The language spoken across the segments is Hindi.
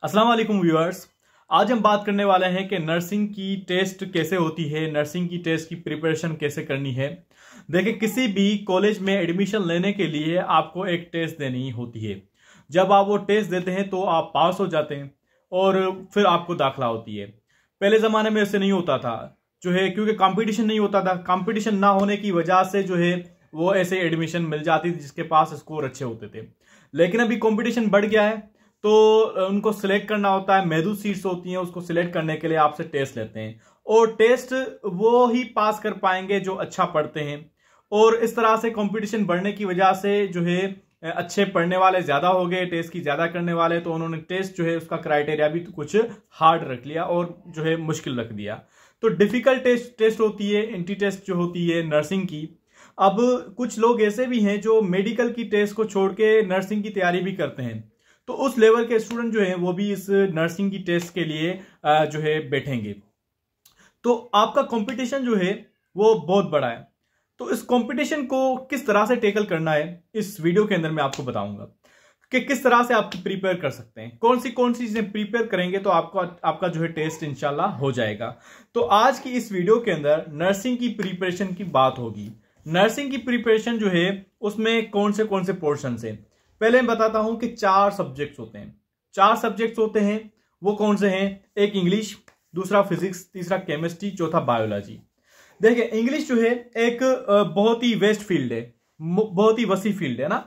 अस्सलाम वालेकुम व्यूअर्स। आज हम बात करने वाले हैं कि नर्सिंग की टेस्ट कैसे होती है, नर्सिंग की टेस्ट की प्रिपरेशन कैसे करनी है। देखिए, किसी भी कॉलेज में एडमिशन लेने के लिए आपको एक टेस्ट देनी होती है। जब आप वो टेस्ट देते हैं तो आप पास हो जाते हैं और फिर आपको दाखिला होती है। पहले ज़माने में ऐसे नहीं होता था जो है, क्योंकि कंपटीशन नहीं होता था। कंपटीशन ना होने की वजह से जो है वो ऐसे एडमिशन मिल जाती थी जिसके पास स्कोर अच्छे होते थे। लेकिन अभी कंपटीशन बढ़ गया है तो उनको सिलेक्ट करना होता है। महदूद सीट्स होती हैं, उसको सिलेक्ट करने के लिए आपसे टेस्ट लेते हैं और टेस्ट वो ही पास कर पाएंगे जो अच्छा पढ़ते हैं। और इस तरह से कंपटीशन बढ़ने की वजह से जो है अच्छे पढ़ने वाले ज्यादा हो गए, टेस्ट की ज्यादा करने वाले, तो उन्होंने टेस्ट जो है उसका क्राइटेरिया भी कुछ हार्ड रख लिया और जो है मुश्किल रख दिया। तो डिफिकल्ट टेस्ट होती है एंटी टेस्ट जो होती है नर्सिंग की। अब कुछ लोग ऐसे भी हैं जो मेडिकल की टेस्ट को छोड़ के नर्सिंग की तैयारी भी करते हैं, तो उस लेवल के स्टूडेंट जो है वो भी इस नर्सिंग की टेस्ट के लिए जो है बैठेंगे। तो आपका कंपटीशन जो है वो बहुत बड़ा है। तो इस कंपटीशन को किस तरह से टैकल करना है इस वीडियो के अंदर मैं आपको बताऊंगा कि किस तरह से आप प्रिपेयर कर सकते हैं। कौन सी चीजें प्रिपेयर करेंगे तो आपका जो है टेस्ट इंशाल्लाह हो जाएगा। तो आज की इस वीडियो के अंदर नर्सिंग की प्रिपरेशन की बात होगी। नर्सिंग की प्रिपरेशन जो है उसमें कौन से पोर्शन है। पहले मैं बताता हूं कि 4 सब्जेक्ट्स होते हैं। 4 सब्जेक्ट्स होते हैं, वो कौन से हैं? एक इंग्लिश, दूसरा फिजिक्स, तीसरा केमिस्ट्री, चौथा बायोलॉजी। देखिए, इंग्लिश जो है एक बहुत ही वेस्ट फील्ड है, बहुत ही वसी फील्ड है ना।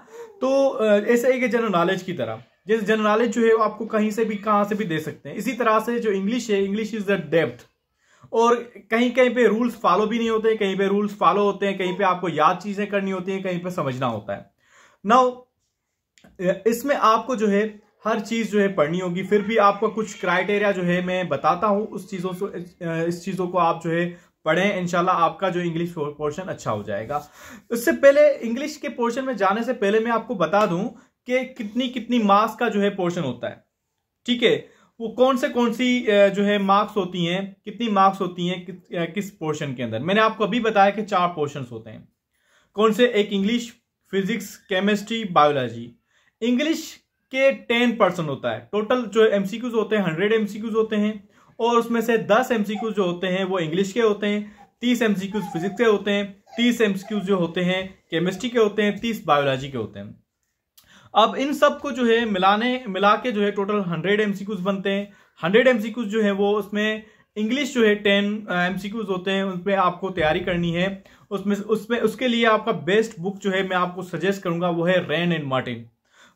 तो ऐसे एक जनरल नॉलेज की तरह, जैसे जनरल नॉलेज जो है वो आपको कहीं से भी कहां से भी दे सकते हैं, इसी तरह से जो इंग्लिश है, इंग्लिश इज द डेप्थ। और कहीं कहीं पे रूल्स फॉलो भी नहीं होते, कहीं पे रूल्स फॉलो होते हैं, कहीं पे आपको याद चीजें करनी होती हैं, कहीं पे समझना होता है। नाउ इसमें आपको जो है हर चीज जो है पढ़नी होगी। फिर भी आपको कुछ क्राइटेरिया जो है मैं बताता हूं, उस चीजों से इस चीजों को आप जो है पढ़ें, इंशाल्लाह आपका जो इंग्लिश पोर्शन अच्छा हो जाएगा। उससे पहले, इंग्लिश के पोर्शन में जाने से पहले मैं आपको बता दूं कि कितनी मार्क्स का जो है पोर्शन होता है। ठीक है, वो कौन सी जो है मार्क्स होती हैं, कितनी मार्क्स होती हैं किस पोर्शन के अंदर। मैंने आपको अभी बताया कि 4 पोर्शन होते हैं। कौन से? एक English, physics, chemistry, biology. English के 10% होता है। टोटल जो एमसीक्यूज होते हैं 100 एमसीक्यूज होते हैं, और उसमें से 10 एमसीक्यूज जो होते हैं वो इंग्लिश के होते हैं, 30 एमसीक्यूज फिजिक्स के होते हैं, 30 एमसीक्यूज जो होते हैं केमिस्ट्री के होते हैं, 30 बायोलॉजी के होते हैं। अब इन सब को जो है मिला के जो है टोटल 100 एमसीक्यूज बनते हैं। 100 एमसीक्यूज जो है वो उसमें इंग्लिश जो है 10 एमसीक्यूज होते हैं, उन पर आपको तैयारी करनी है। उसमें उसके लिए आपका बेस्ट बुक जो है मैं आपको सजेस्ट करूंगा वो है rain and Martin.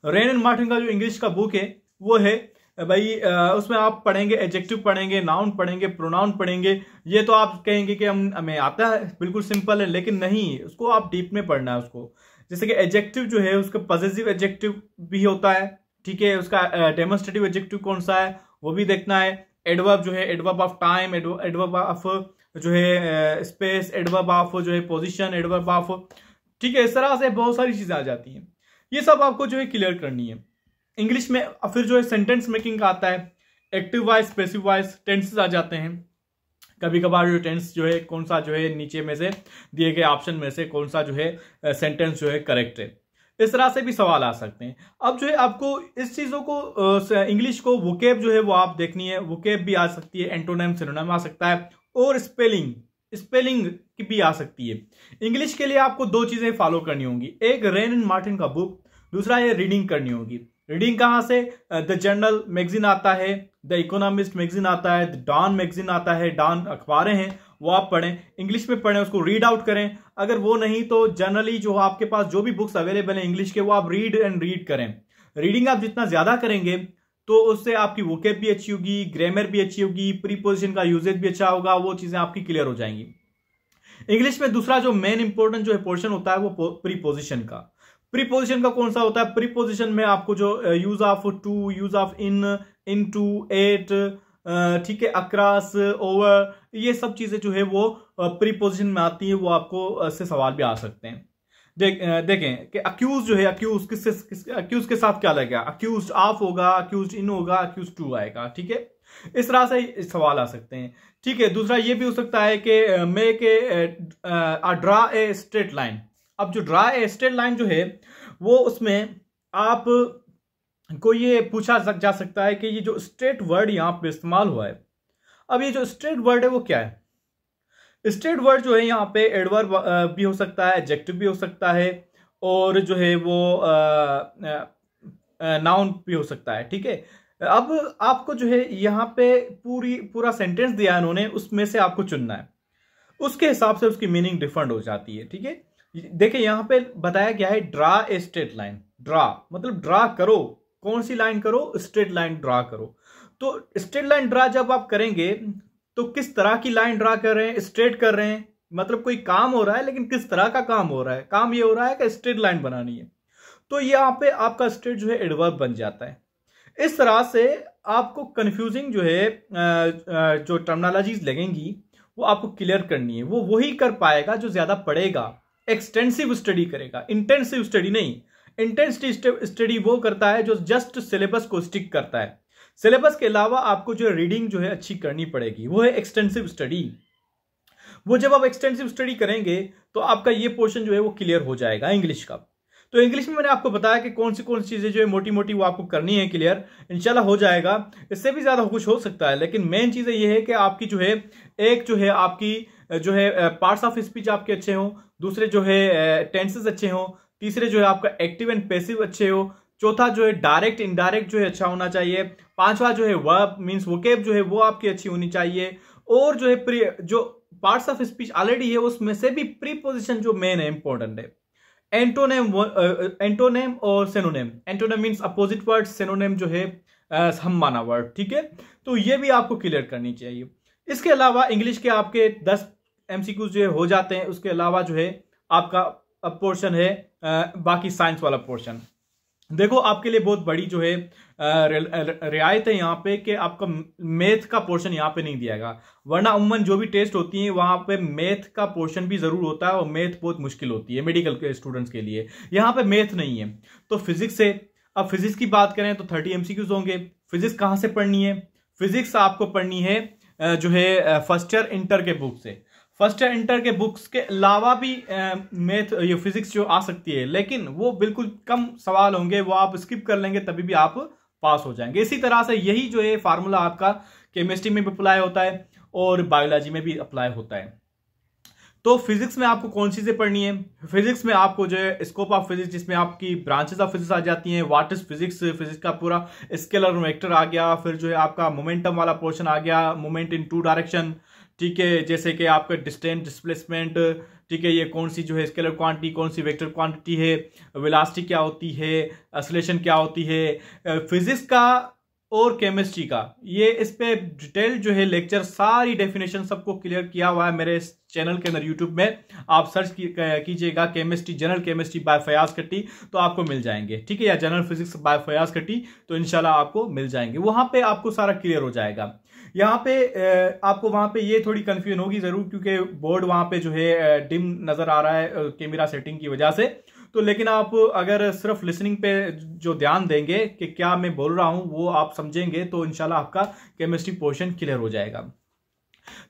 Rain and Martin का जो इंग्लिश का बुक है वो है भाई, उसमें आप पढ़ेंगे एडजेक्टिव पढ़ेंगे, नाउन पढ़ेंगे, प्रोनाउन पढ़ेंगे। ये तो आप कहेंगे कि हमें आता है, बिल्कुल सिंपल है, लेकिन नहीं, उसको आप डीप में पढ़ना है उसको। जैसे कि एडजेक्टिव जो है उसका पॉसेसिव एडजेक्टिव भी होता है, ठीक है, उसका डेमोन्स्ट्रेटिव एडजेक्टिव कौन सा है वो भी देखना है। एडवर्ब जो है, adverb of time, adverb of जो है स्पेस, एडवर्ब ऑफ जो है पोजिशन, एडवर्ब ऑफ, ठीक है, इस तरह से बहुत सारी चीजें आ जाती हैं। ये सब आपको जो है क्लियर करनी है इंग्लिश में। फिर जो है सेंटेंस मेकिंग का आता है, active voice, passive voice, tenses आ जाते हैं। कभी कभार जो टेंस जो है कौन सा जो है नीचे में से दिए गए ऑप्शन में से कौन सा जो है सेंटेंस जो है करेक्ट है, इस तरह से भी सवाल आ सकते हैं। अब जो है आपको इस चीजों को इंग्लिश को वोकेब जो है वो आप देखनी है। वोकेब भी आ सकती है, एंटोनिम, सिनोनिम आ सकता है, और स्पेलिंग की भी आ सकती है। इंग्लिश के लिए आपको 2 चीजें फॉलो करनी होंगी, एक रेन एंड मार्टिन का बुक, दूसरा ये रीडिंग करनी होगी। रीडिंग कहां से? द जर्नल मैगजीन आता है, द इकोनॉमिस्ट मैगजीन आता है, द डॉन मैगजीन आता है, डॉन अखबारें हैं, वो आप पढ़ें, इंग्लिश में पढ़ें, उसको रीड आउट करें। अगर वो नहीं तो जनरली जो आपके पास जो भी बुक्स अवेलेबल है इंग्लिश के, वो आप रीड करें। रीडिंग आप जितना ज्यादा करेंगे तो उससे आपकी वोकेब भी अच्छी होगी, ग्रामर भी अच्छी होगी, प्रीपोजिशन का यूजेज भी अच्छा होगा, वो चीजें आपकी क्लियर हो जाएंगी। इंग्लिश में दूसरा जो मेन इंपॉर्टेंट जो है पोर्शन होता है वो प्रीपोजिशन का। प्रीपोजिशन का कौन सा होता है? प्रीपोजिशन में आपको जो use of to, use of into, at, ठीक है, अक्रॉस, ओवर, ये सब चीजें जो है वो प्रीपोजिशन में आती है। वो आपको से सवाल भी आ सकते हैं। देखें कि अक्यूज जो है, अक्यूज के साथ क्या लगेगा? अक्यूज ऑफ होगा, अक्यूज इन होगा, अक्यूज टू आएगा, ठीक है, इस तरह से सवाल आ सकते हैं। ठीक है, दूसरा ये भी हो सकता है कि make draw a straight line. अब जो ड्रा ए स्ट्रेट लाइन जो है वो उसमें आप को ये पूछा जा सकता है कि ये जो स्ट्रेट वर्ड यहाँ पे इस्तेमाल हुआ है, अब ये जो स्ट्रेट वर्ड है वो क्या है? स्ट्रेट वर्ड जो है यहाँ पे एडवर्ब भी हो सकता है, एडजेक्टिव भी हो सकता है, और जो है वो नाउन भी हो सकता है। ठीक है, अब आपको जो है यहाँ पे पूरा सेंटेंस दिया है उन्होंने, उसमें से आपको चुनना है, उसके हिसाब से उसकी मीनिंग डिफरेंट हो जाती है। ठीक है, देखिए यहाँ पे बताया गया है draw a straight line. Draw मतलब ड्रा करो, कौन सी लाइन करो? स्ट्रेट लाइन ड्रा करो। तो स्ट्रेट लाइन ड्रा जब आप करेंगे तो किस तरह की लाइन ड्रा कर रहे हैं? स्ट्रेट कर रहे हैं, मतलब कोई काम हो रहा है, लेकिन किस तरह का काम हो रहा है? काम ये हो रहा है कि स्ट्रेट लाइन बनानी है, तो यहाँ पे आपका स्ट्रेट जो है एडवर्ब बन जाता है। इस तरह से आपको कंफ्यूजिंग जो है जो टर्मिनोलॉजीज लगेंगी वो आपको क्लियर करनी है। वो वही कर पाएगा जो ज्यादा पढ़ेगा, एक्सटेंसिव स्टडी करेगा, इंटेंसिव स्टडी नहीं। इंटेंसिव स्टडी वो करता है जो जस्ट सिलेबस को स्टिक करता है। सिलेबस के अलावा आपको जो रीडिंग जो है अच्छी करनी पड़ेगी, वो है एक्सटेंसिव स्टडी। वो जब आप एक्सटेंसिव स्टडी करेंगे तो आपका ये पोर्शन जो है वो क्लियर हो जाएगा इंग्लिश का। तो इंग्लिश में मैंने आपको बताया कि कौन सी चीजें जो है मोटी मोटी वो आपको करनी है, क्लियर इंशाल्लाह हो जाएगा। इससे भी ज्यादा कुछ हो सकता है, लेकिन मेन चीजें ये है कि आपकी जो है एक जो है आपकी जो है पार्ट्स ऑफ स्पीच आपके अच्छे हो, दूसरे जो है टेंसेस अच्छे हो, तीसरे जो है आपका एक्टिव एंड पैसिव अच्छे हो, चौथा जो है डायरेक्ट इनडायरेक्ट जो है अच्छा होना चाहिए, पांचवा जो है वर्ब मींस वोकेब जो है वो आपकी अच्छी होनी चाहिए, और जो है जो पार्ट्स ऑफ स्पीच ऑलरेडी है उसमें से भी प्रीपोजिशन जो मेन है इंपॉर्टेंट है। एंटोनेम और synonym. Antonym means opposite word, synonym जो है हम माना वर्ड। ठीक है, तो ये भी आपको क्लियर करनी चाहिए। इसके अलावा इंग्लिश के आपके 10 एमसीक्यूज जो है हो जाते हैं। उसके अलावा जो है आपका पोर्शन है बाकी साइंस वाला पोर्शन। देखो आपके लिए बहुत बड़ी जो है रियायत है यहाँ पे कि आपका मैथ का पोर्शन यहाँ पे नहीं दिया गया, वरना अमूमन जो भी टेस्ट होती है वहां पे मैथ का पोर्शन भी जरूर होता है, और मैथ बहुत मुश्किल होती है मेडिकल के स्टूडेंट्स के लिए। यहाँ पे मैथ नहीं है। तो फिजिक्स से, अब फिजिक्स की बात करें तो 30 एमसीक्यूज होंगे। फिजिक्स कहाँ से पढ़नी है? फिजिक्स आपको पढ़नी है जो है फर्स्ट ईयर इंटर के बुक से। फर्स्ट ईयर इंटर के बुक्स के अलावा भी मैथ ये फिजिक्स जो आ सकती है, लेकिन वो बिल्कुल कम सवाल होंगे, वो आप स्किप कर लेंगे तभी भी आप पास हो जाएंगे। इसी तरह से यही जो है फार्मूला आपका केमिस्ट्री में भी अप्लाई होता है और बायोलॉजी में भी अप्लाई होता है। तो फिजिक्स में आपको कौन सी चीजें पढ़नी है? फिजिक्स में आपको जो है स्कोप ऑफ फिजिक्स, जिसमें आपकी ब्रांचेस ऑफ फिजिक्स आ जाती हैं। व्हाट इज फिजिक्स, फिजिक्स का पूरा स्केलर वेक्टर आ गया। फिर जो है आपका मोमेंटम वाला पोर्शन आ गया, मोमेंट इन टू डायरेक्शन। ठीक है, जैसे कि आपका डिस्टेंस, डिस्प्लेसमेंट। ठीक है, ये कौन सी जो है स्केलर क्वांटिटी, कौन सी वेक्टर क्वांटिटी है, वेलोसिटी क्या होती है, एक्सेलरेशन क्या होती है। फिजिक्स का और केमिस्ट्री का ये इस पे डिटेल जो है लेक्चर, सारी डेफिनेशन सबको क्लियर किया हुआ है मेरे इस चैनल के अंदर यूट्यूब में। आप सर्च कीजिएगा chemistry, general chemistry by Fayaz Khatti, तो आपको मिल जाएंगे। ठीक है, या general physics bye Fayaz Khatti, तो इंशाल्लाह आपको मिल जाएंगे। वहां पे आपको सारा क्लियर हो जाएगा। यहाँ पे आपको वहां पे ये थोड़ी कंफ्यूजन होगी जरूर, क्योंकि बोर्ड वहां पे जो है डिम नजर आ रहा है कैमरा सेटिंग की वजह से। तो लेकिन आप अगर सिर्फ लिसनिंग पे जो ध्यान देंगे कि क्या मैं बोल रहा हूं वो आप समझेंगे, तो इंशाल्लाह आपका केमिस्ट्री पोर्शन क्लियर हो जाएगा।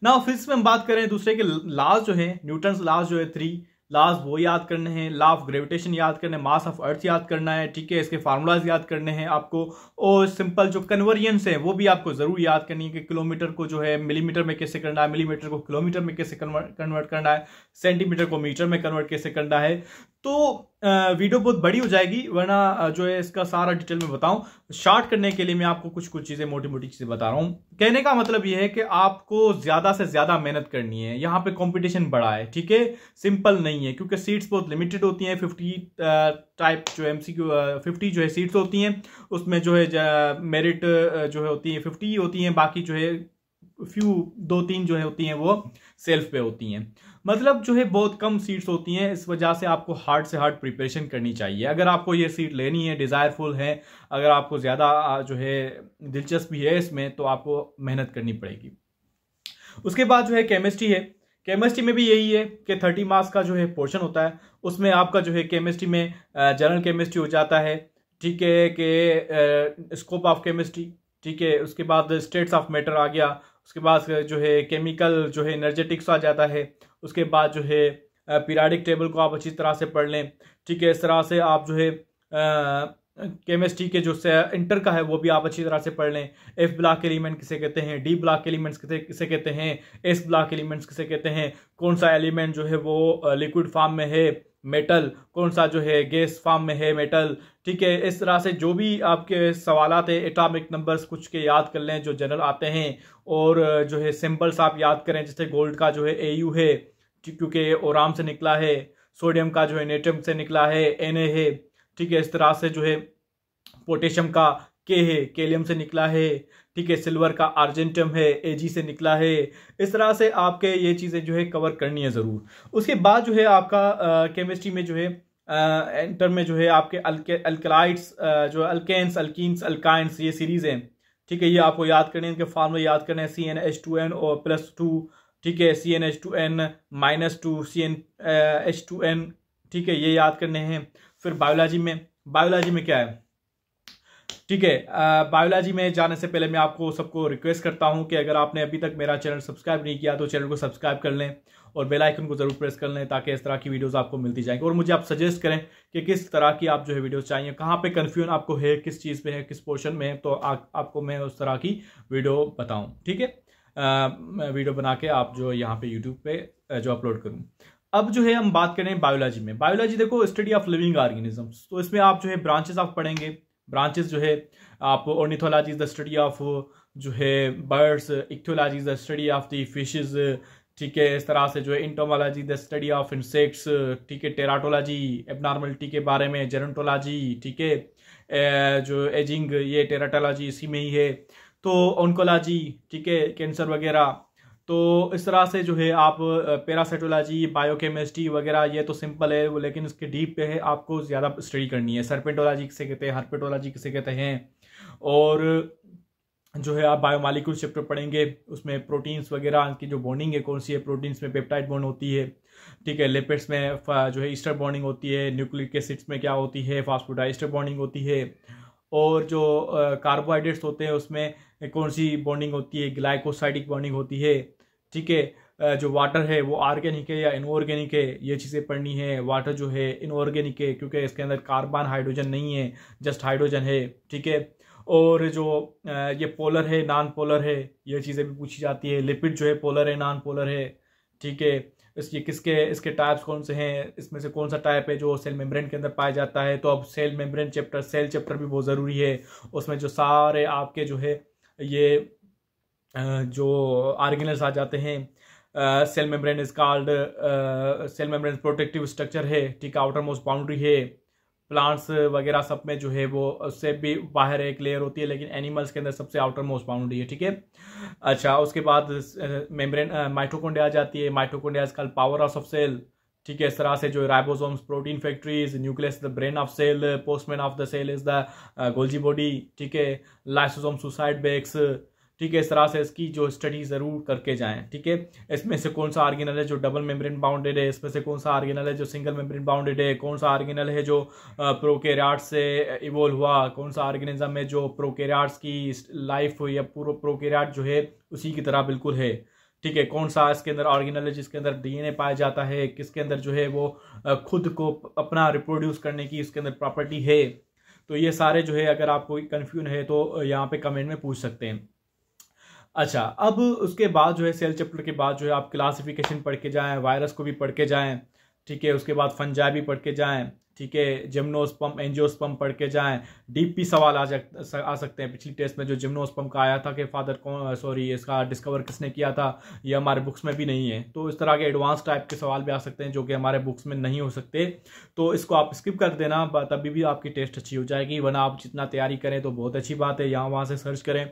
ना फिजिक्स में हम बात करें दूसरे के लॉज जो है, न्यूटन्स लॉज जो है 3 लॉज वो याद करने हैं। लॉ ऑफ ग्रेविटेशन याद करने, मास ऑफ अर्थ याद करना है। ठीक है, इसके फार्मूलाज याद करने हैं आपको, और सिंपल जो कन्वर्जन्स है वो भी आपको जरूर याद करनी है कि किलोमीटर को जो है मिलीमीटर में कैसे करना है, मिलीमीटर को किलोमीटर में कैसे कन्वर्ट करना है, सेंटीमीटर को मीटर में कन्वर्ट कैसे करना है। तो वीडियो बहुत बड़ी हो जाएगी, वरना जो है इसका सारा डिटेल में बताऊं। शॉर्ट करने के लिए मैं आपको कुछ चीजें, मोटी मोटी चीजें बता रहा हूं। कहने का मतलब यह है कि आपको ज्यादा से ज्यादा मेहनत करनी है। यहाँ पे कंपटीशन बड़ा है। ठीक है, सिंपल नहीं है, क्योंकि सीट्स बहुत लिमिटेड होती हैं। 50 टाइप जो एमसीक्यू 50 जो है सीट्स होती हैं, उसमें जो है मेरिट जो है होती है 50 होती हैं, बाकी जो है फ्यू 2-3 जो है होती हैं वो सेल्फ पे होती हैं। मतलब जो है बहुत कम सीट्स होती हैं, इस वजह से आपको हार्ड से हार्ड प्रिपरेशन करनी चाहिए। अगर आपको ये सीट लेनी है, डिजायरफुल है, अगर आपको ज्यादा जो है दिलचस्पी है इसमें, तो आपको मेहनत करनी पड़ेगी। उसके बाद जो है केमिस्ट्री है। केमिस्ट्री में भी यही है कि 30 मार्क्स का जो है पोर्शन होता है, उसमें आपका जो है केमिस्ट्री में जनरल केमिस्ट्री हो जाता है। ठीक है, कि स्कोप ऑफ केमिस्ट्री। ठीक है, उसके बाद स्टेट्स ऑफ मैटर आ गया। उसके बाद जो है केमिकल जो है एनर्जेटिक्स आ जाता है। उसके बाद जो है पीरियोडिक टेबल को आप अच्छी तरह से पढ़ लें। ठीक है, इस तरह से आप जो है केमिस्ट्री के जो इंटर का है वो भी आप अच्छी तरह से पढ़ लें। एफ ब्लॉक एलिमेंट किसे कहते हैं, डी ब्लॉक एलिमेंट्स किसे कहते हैं, एस ब्लॉक एलिमेंट्स किसे कहते हैं, कौन सा एलिमेंट जो है वो लिक्विड फॉर्म में है मेटल, कौन सा जो है गैस फॉर्म में है मेटल। ठीक है, इस तरह से जो भी आपके सवालात है, एटॉमिक नंबर्स कुछ के याद कर लें जो जनरल आते हैं, और जो है सिंबल्स आप याद करें, जैसे गोल्ड का जो है AU है क्योंकि ओराम से निकला है, सोडियम का जो है नेट्रियम से निकला है Na है। ठीक है, इस तरह से जो है पोटेशियम का K है, कैलियम से निकला है। ठीक है, सिल्वर का आर्जेंटियम है, Ag से निकला है। इस तरह से आपके ये चीज़ें जो है कवर करनी है ज़रूर। उसके बाद जो है आपका केमिस्ट्री में जो है इंटर में जो है आपके अल्कलाइड्स, जो अल्केन्स, अल्कीन्स, अल्काइंस, ये सीरीज हैं। ठीक है, ये आपको याद करने हैं, इनके फार्मूले याद करने हैं, CnH2n और +2। ठीक है, CnH2n -2 CnH2n। ठीक है, ये याद करने हैं। फिर बायोलॉजी में क्या है, ठीक है, बायोलॉजी में जाने से पहले मैं आपको सबको रिक्वेस्ट करता हूं कि अगर आपने अभी तक मेरा चैनल सब्सक्राइब नहीं किया तो चैनल को सब्सक्राइब कर लें और बेल आइकन को जरूर प्रेस कर लें, ताकि इस तरह की वीडियोस आपको मिलती जाएंगी। और मुझे आप सजेस्ट करें कि किस तरह की आप जो है वीडियोस चाहिए, कहाँ पे कन्फ्यूजन आपको है, किस चीज़ पे है, किस पोर्शन में है, तो आपको मैं उस तरह की वीडियो बताऊँ। ठीक है, वीडियो बना के आप जो यहाँ पे यूट्यूब पे जो अपलोड करूँ। अब जो है हम बात करें बायोलॉजी में। बायोलॉजी देखो स्टडी ऑफ लिविंग ऑर्गेनिजम्स, तो इसमें आप जो है ब्रांचेस आप पढ़ेंगे। ब्रांचेस जो है आप ornithology is the study of जो है birds, ichthyology is the study of the fishes. ठीक है, इस तरह से जो है entomology the study of insects. ठीक है, टेराटोलॉजी एबनॉर्मलिटी के बारे में, जेरोंटोलॉजी। ठीक है, जो एजिंग, ये टेराटोलॉजी इसी में ही है। तो ऑन्कोलॉजी, ठीक है, कैंसर वगैरह। तो इस तरह से जो है आप पैरासाइटोलॉजी, बायोकेमिस्ट्री वगैरह, ये तो सिंपल है, लेकिन इसके डीप पे है, आपको ज़्यादा स्टडी करनी है। सर्पेंटोलॉजी किसे कहते हैं, हर्पेटोलॉजी किसे कहते हैं। और जो है आप बायोमॉलिक्यूल चैप्टर पढ़ेंगे, उसमें प्रोटीन्स वगैरह की जो बॉन्डिंग है कौन सी है, प्रोटीन्स में पेप्टाइड बॉन्ड होती है। ठीक है, लिपिड्स में जो है ईस्टर बॉन्डिंग होती है, न्यूक्लिक एसिड्स में क्या होती है, फास्फोडाइस्टर बॉन्डिंग होती है। और जो कार्बोहाइड्रेट्स होते हैं उसमें कौन सी बॉन्डिंग होती है, ग्लाइकोसाइडिक बॉन्डिंग होती है। ठीक है, जो वाटर है वो ऑर्गेनिक है या इनऑर्गेनिक है, ये चीज़ें पढ़नी है। वाटर जो है इनऑर्गेनिक है क्योंकि इसके अंदर कार्बन हाइड्रोजन नहीं है, जस्ट हाइड्रोजन है। ठीक है, और जो ये पोलर है, नॉन पोलर है, ये चीज़ें भी पूछी जाती है। लिपिड जो है पोलर है, नॉन पोलर है। ठीक है, इसके टाइप्स कौन से हैं, इसमें से कौन सा टाइप है जो सेल मेम्ब्रेन के अंदर पाया जाता है। तो अब cell membrane chapter, cell chapter भी बहुत ज़रूरी है। उसमें जो सारे आपके जो है ये जो ऑर्गेनल्स आ जाते हैं, cell membrane is called, cell membrane protective structure है। ठीक है, आउटर मोस्ट बाउंड्री है। प्लांट्स वगैरह सब में जो है वो उससे भी बाहर एक लेयर होती है, लेकिन एनिमल्स के अंदर सबसे आउटर मोस्ट बाउंड्री है। ठीक है, अच्छा, उसके बाद मेम्ब्रेन माइटोकॉन्ड्रिया आ जाती है। Mitochondria is called powerhouse of cell. ठीक है, इस तरह से जो ribosomes, protein factories, nucleus the brain of cell, postman of the cell is the Golgi body. ठीक है, लाइसोसोम सुसाइड बेक्स। ठीक है, इस तरह से इसकी जो स्टडी ज़रूर करके जाएं। ठीक है, इसमें से कौन सा ऑर्गेनल है जो डबल मेम्ब्रेन बाउंडेड है, इसमें से कौन सा ऑर्गेनल है जो सिंगल मेम्ब्रेन बाउंडेड है, कौन सा ऑर्गेनल है जो प्रोकैरियोट से इवोल्व हुआ, कौन सा ऑर्गेनिज्म है जो प्रोकैरियोट्स की लाइफ या पूरा प्रोकैरियोट जो है उसी की तरह बिल्कुल है। ठीक है, कौन सा इसके अंदर ऑर्गेनल है जिसके अंदर डीएनए पाया जाता है, किसके अंदर जो है वो खुद को अपना रिप्रोड्यूस करने की इसके अंदर प्रॉपर्टी है। तो ये सारे जो है अगर आपको कन्फ्यूजन है तो यहाँ पे कमेंट में पूछ सकते हैं। अच्छा, अब उसके बाद जो है सेल चैप्टर के बाद जो है आप क्लासिफिकेशन पढ़ के जाएं, वायरस को भी पढ़ के जाएं। ठीक है, उसके बाद फंजाई भी पढ़ के जाएं। ठीक है, जिम्नोस्पर्म, एंजियोस्पर्म पढ़ के जाएं। डीप भी सवाल आ सकते हैं। पिछली टेस्ट में जो जिम्नोस्पर्म का आया था कि इसका डिस्कवर किसने किया था, ये हमारे बुक्स में भी नहीं है। तो इस तरह के एडवांस टाइप के सवाल भी आ सकते हैं जो कि हमारे बुक्स में नहीं हो सकते। तो इसको आप स्किप कर देना, तभी भी आपकी टेस्ट अच्छी हो जाएगी। वरना आप जितना तैयारी करें तो बहुत अच्छी बात है, यहाँ वहाँ से सर्च करें।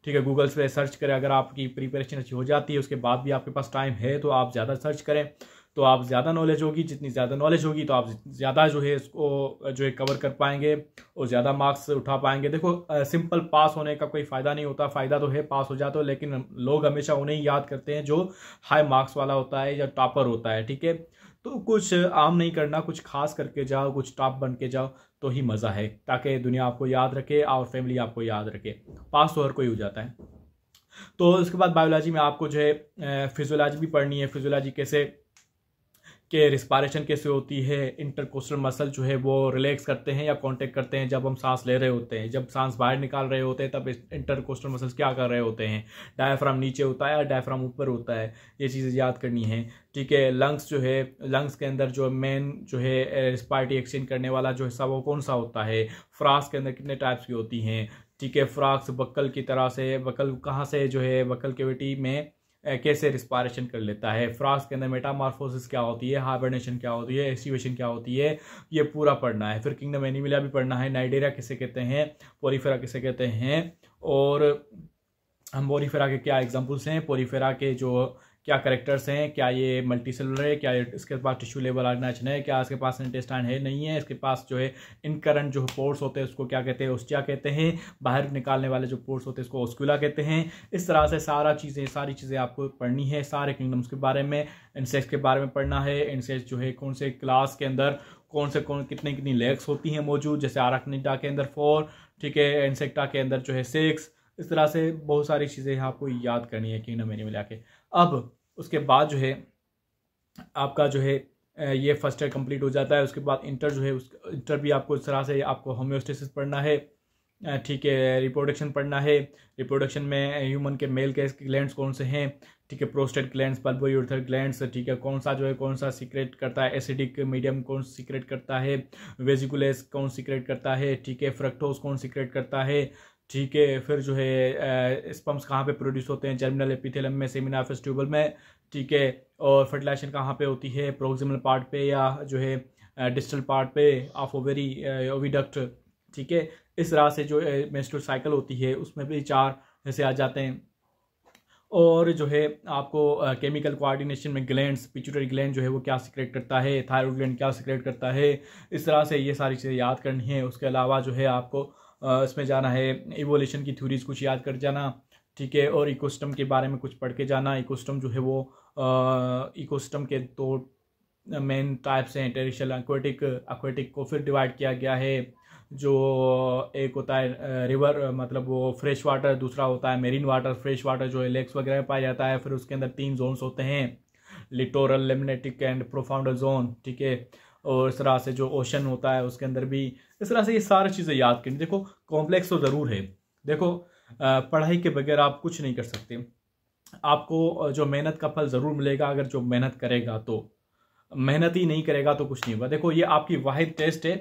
ठीक है, गूगल पे सर्च करें। अगर आपकी प्रिपरेशन अच्छी हो जाती है, उसके बाद भी आपके पास टाइम है तो आप ज़्यादा सर्च करें, तो आप ज़्यादा नॉलेज होगी। जितनी ज़्यादा नॉलेज होगी तो आप ज़्यादा जो है इसको जो है कवर कर पाएंगे और ज़्यादा मार्क्स उठा पाएंगे। देखो सिंपल पास होने का कोई फ़ायदा नहीं होता, फ़ायदा तो है पास हो जाते हो, लेकिन लोग हमेशा उन्हें ही याद करते हैं जो हाई मार्क्स वाला होता है या टॉपर होता है। ठीक है, तो कुछ आम नहीं करना, कुछ खास करके जाओ, कुछ टॉप बन के जाओ तो ही मज़ा है, ताकि दुनिया आपको याद रखे और फैमिली आपको याद रखे। पास तो हर कोई हो जाता है। तो उसके बाद बायोलॉजी में आपको जो है फिजियोलॉजी भी पढ़नी है। फिजियोलॉजी कि रिस्पायरेशन कैसे होती है, इंटरकोस्टल मसल जो है वो रिलैक्स करते हैं या कांटेक्ट करते हैं जब हम सांस ले रहे होते हैं, जब सांस बाहर निकाल रहे होते हैं तब इंटरकोस्टल मसल्स क्या कर रहे होते हैं, डायफ्राम नीचे होता है या डायफ्राम ऊपर होता है, ये चीज़ें याद करनी है। ठीक है, लंग्स जो है, लंग्स के अंदर जो मेन जो है रिस्पायरेटरी एक्सचेंज करने वाला जो हिस्सा वो कौन सा होता है, फ्रास के अंदर कितने टाइप्स की होती हैं। ठीक है, फ्राक्स बक्कल की तरह से, बक्कल कहाँ से जो है बक्कल कैविटी में कैसे रिस्पायरेशन कर लेता है, फ्राक्स के अंदर मेटामॉर्फोसिस क्या होती है, हाइबरनेशन क्या होती है, एस्टिवेशन क्या होती है, ये पूरा पढ़ना है। फिर किंगडम एनिमलिया भी पढ़ना है, नाइडेरिया किसे कहते हैं, पोरीफेरा किसे कहते हैं, और हम पोरीफेरा के क्या एग्जांपल्स हैं, पोरीफेरा के जो क्या करेक्टर्स हैं, क्या ये मल्टीसेलुलर है, क्या इसके पास टिश्यू लेवल ऑर्गेनाइजेशन है, क्या इसके पास इंटेस्टाइन है नहीं है, इसके पास जो है इनकरेंट जो पोर्स होते हैं उसको क्या कहते हैं, ओस्टिया कहते हैं, बाहर निकालने वाले जो पोर्स होते हैं उसको ओस्कुला कहते हैं। इस तरह से सारी चीज़ें आपको पढ़नी है, सारे किंगडम्स के बारे में, इंसेक्ट्स के बारे में पढ़ना है। इंसेक्ट्स जो है कौन से क्लास के अंदर कितनी लेग्स होती हैं मौजूद, जैसे आराक्निडा के अंदर 4, ठीक है, इंसेक्टा के अंदर जो है 6। इस तरह से बहुत सारी चीज़ें आपको याद करनी है किंगडम एनिमलिया के। अब उसके बाद जो है आपका जो है ये फर्स्ट ईयर कंप्लीट हो जाता है। उसके बाद इंटर जो है इंटर भी आपको इस तरह से आपको होम्योस्टेसिस पढ़ना है, ठीक है, रिप्रोडक्शन पढ़ना है। रिप्रोडक्शन में ह्यूमन के मेल के ग्लैंड्स कौन से हैं, ठीक है, prostate glands, bulbo urethral glands, ठीक है, कौन सा सीक्रेट करता है, एसिडिक मीडियम कौन सीक्रेट करता है, वेजिकुलेस कौन सीक्रेट करता है, ठीक है, फ्रक्टोज कौन सीक्रेट करता है, ठीक है। फिर जो है स्पर्म्स कहाँ पे प्रोड्यूस होते हैं, जर्मिनल एपिथेलियम में, सेमिनाफिस ट्यूबल में, ठीक है, और फर्टिलाइजेशन कहाँ पे होती है, प्रोक्सिमल पार्ट पे या जो है डिस्टल पार्ट पे ऑफ ओवरी ओविडक्ट, ठीक है। इस तरह से जो मेंस्ट्रुअल साइकिल होती है उसमें भी 4 जैसे आ जाते हैं। और जो है आपको केमिकल कोऑर्डिनेशन में ग्लैंड्स, पिट्यूटरी ग्लैंड जो है वो क्या सीक्रेट करता है, थायराइड ग्लैंड क्या सीक्रेट करता है, इस तरह से ये सारी चीज़ें याद करनी है। उसके अलावा जो है आपको इसमें जाना है, इवोल्यूशन की थ्योरीज कुछ याद कर जाना, ठीक है, और इकोसिस्टम के बारे में कुछ पढ़ के जाना। इकोसिस्टम जो है वो इकोसिस्टम के 2 मेन टाइप्स हैं, टेरिशियल एक्वेटिक को फिर डिवाइड किया गया है। जो एक होता है रिवर मतलब वो फ्रेश वाटर, दूसरा होता है मेरीन वाटर। फ्रेश वाटर जो है लेक्स वगैरह में पाया जाता है। फिर उसके अंदर 3 जोन्स होते हैं, लिटोरल, लेमिनेटिक एंड प्रोफाउंड जोन, ठीक है। और इस तरह से जो ओशन होता है उसके अंदर भी इस तरह से ये सारी चीज़ें याद करनी। देखो कॉम्प्लेक्स तो ज़रूर है, देखो पढ़ाई के बगैर आप कुछ नहीं कर सकते। आपको जो मेहनत का फल ज़रूर मिलेगा, अगर जो मेहनत करेगा तो। मेहनत ही नहीं करेगा तो कुछ नहीं होगा। देखो ये आपकी वाहिद टेस्ट है,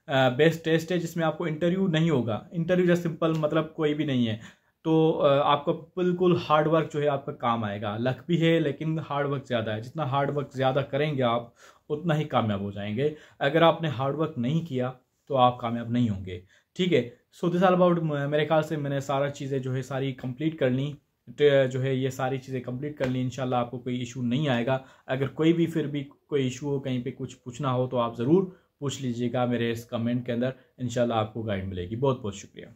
बेस्ट टेस्ट है जिसमें आपको इंटरव्यू नहीं होगा। इंटरव्यू जैसे सिंपल मतलब कोई भी नहीं है, तो आपको बिल्कुल हार्ड वर्क जो है आपका काम आएगा। लक भी है लेकिन हार्ड वर्क ज़्यादा है। जितना हार्ड वर्क ज़्यादा करेंगे आप उतना ही कामयाब हो जाएंगे। अगर आपने हार्ड वर्क नहीं किया तो आप कामयाब नहीं होंगे, ठीक है। सो दिस ऑल अबाउट, मेरे ख्याल से मैंने सारा चीज़ें जो है सारी कंप्लीट कर ली, जो है ये सारी चीज़ें कंप्लीट कर ली। इंशाल्लाह आपको कोई इशू नहीं आएगा। अगर कोई भी फिर भी कोई इशू हो, कहीं पे कुछ पूछना हो तो आप ज़रूर पूछ लीजिएगा मेरे इस कमेंट के अंदर। इंशाल्लाह आपको गाइड मिलेगी। बहुत बहुत शुक्रिया।